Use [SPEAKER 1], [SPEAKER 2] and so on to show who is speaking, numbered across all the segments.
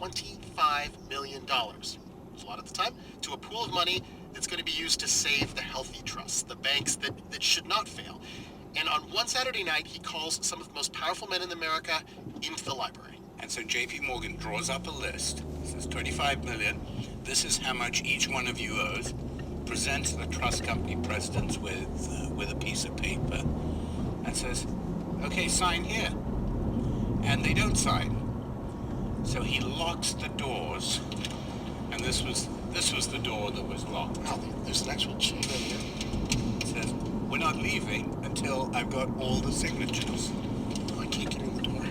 [SPEAKER 1] $25 million. There's a lot at the time, to a pool of money that's going to be used to save the healthy trusts, the banks that should not fail. And on one Saturday night, he calls some of the most powerful men in America into the library.
[SPEAKER 2] And so JP Morgan draws up a list, says 25 million, this is how much each one of you owes, presents the trust company presidents with a piece of paper, and says, okay, sign here. And they don't sign. So he locks the doors, and this was the door that was locked.
[SPEAKER 1] Oh, there's an actual chain in here.
[SPEAKER 2] It says, we're not leaving until I've got all the signatures.
[SPEAKER 1] Oh, I can't get in the door.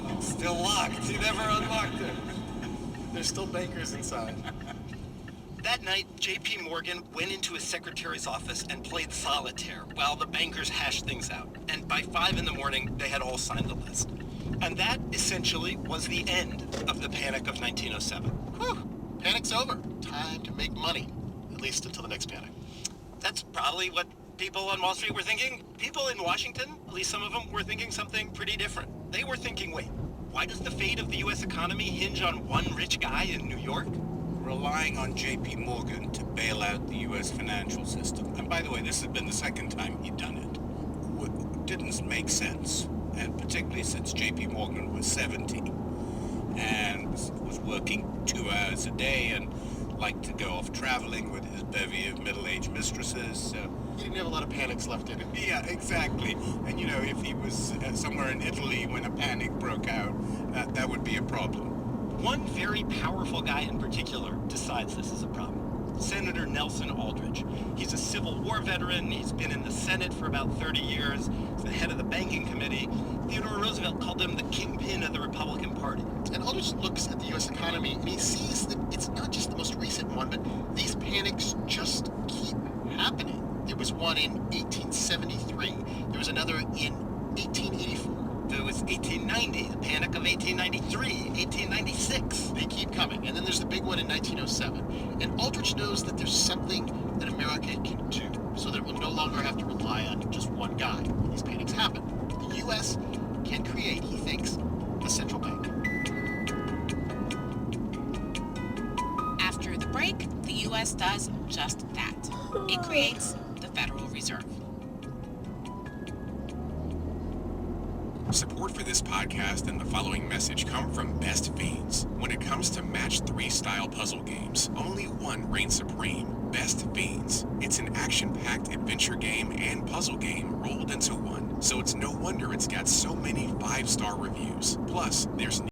[SPEAKER 2] Oh, still locked. He never unlocked it.
[SPEAKER 1] There's still bankers inside.
[SPEAKER 3] That night, J.P. Morgan went into his secretary's office and played solitaire while the bankers hashed things out. And by 5 in the morning, they had all signed the list. And that, essentially, was the end of the Panic of 1907.
[SPEAKER 1] Whew, panic's over. Time to make money. At least until the next panic.
[SPEAKER 3] That's probably what people on Wall Street were thinking. People in Washington, at least some of them, were thinking something pretty different. They were thinking, wait, why does the fate of the U.S. economy hinge on one rich guy in New York?
[SPEAKER 2] Relying on JP Morgan to bail out the U.S. financial system. And by the way, this has been the second time he'd done it. Didn't make sense, and particularly since JP Morgan was 70 and was working 2 hours a day and liked to go off traveling with his bevy of middle-aged mistresses. So
[SPEAKER 1] He didn't have a lot of panics left in him.
[SPEAKER 2] yeah, exactly. And if he was somewhere in Italy when a panic broke out, that would be a problem.
[SPEAKER 3] One very powerful guy in particular decides this is a problem. Senator Nelson Aldrich. He's a Civil War veteran. He's been in the Senate for about 30 years. He's the head of the Banking Committee. Theodore Roosevelt called him the kingpin of the Republican Party.
[SPEAKER 1] And Aldrich looks at the U.S. economy and he sees that it's not just the most recent one, but these panics just keep happening. There was one in 1873. There was another in 1884.
[SPEAKER 3] There was 1890, the Panic of 1893, 1896.
[SPEAKER 1] They keep coming. And then there's the big one in 1907. And Aldrich knows that there's something that America can do so that it will no longer have to rely on just one guy when these panics happen. The U.S. can create, he thinks, a central bank.
[SPEAKER 4] After the break, the U.S. does just that. It creates the Federal Reserve.
[SPEAKER 5] Support for this podcast and the following message come from Best Fiends. When it comes to match 3 style puzzle games, only one reigns supreme. Best Fiends. It's an action-packed adventure game and puzzle game rolled into one, so it's no wonder it's got so many 5-star reviews. Plus, there's